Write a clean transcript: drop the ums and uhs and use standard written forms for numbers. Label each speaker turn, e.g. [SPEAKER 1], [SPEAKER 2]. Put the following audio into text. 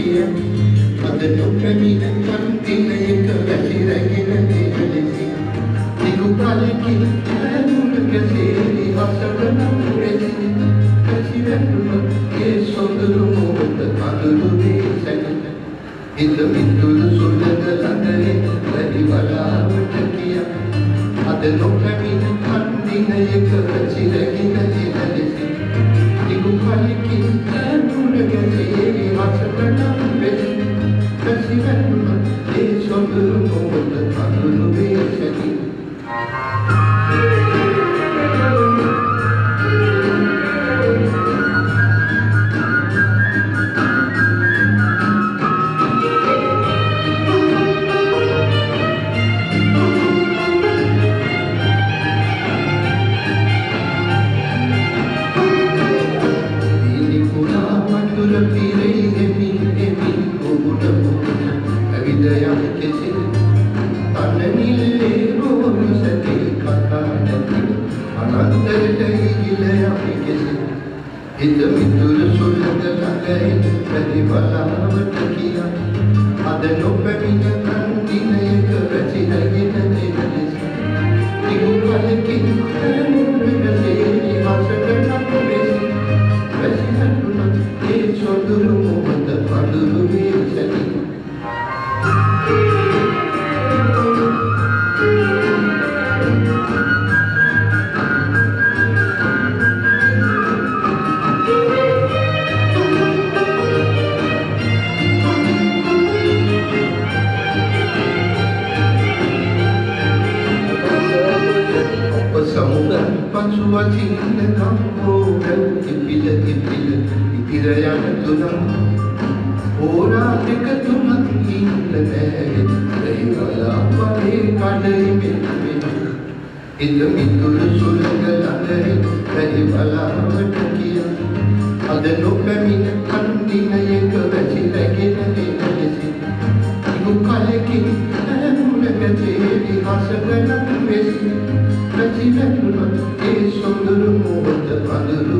[SPEAKER 1] කිය අද නොපැමිණ පන්තිනයක වැසිරගෙන දෙවලෙසි දිගු කලකින් ඇනුලකසේ හසකන පුරෙසි වැසිරැඳුම ඒ සොඳුරු මොහොත අඳුරු වේසැන හිත මිතුරු සුළඟ ළඟේ වැඩි බලාවට කිය අද නොපැමිණ පන්තිනයක වැසිරගෙන දෙවලෙසි දිගු කලකින් ඇනුලකසේ හසකන පුරෙසි වැසිරැඳුම ඒ සොඳුරු මොහොත අඳුරු වේසැන හිත මිතුරු සුළඟ ළඟේ වැඩි බලාවට කිය අද නොපැමිණ කන්දිනයක වැසිරගෙන දෙවලෙසි දිගු කලකින් ඇනුලකසේ හසකන පුරෙසි වැසිරැඳුම ඒ සොඳුරු මොහොත අඳුරු වේසැනි Pasuatin kamu ipila ipira yang tunang orang dekat tunang hingga nege dari pare kadai min itu sulang lalai dari bala berkiya ada nopemin kandina yang kerja lagi nanti ibu kalekin mulai jadi hasil besi වැසිරැඳුම ඒ සොඳුරු මොහොත අඳුරු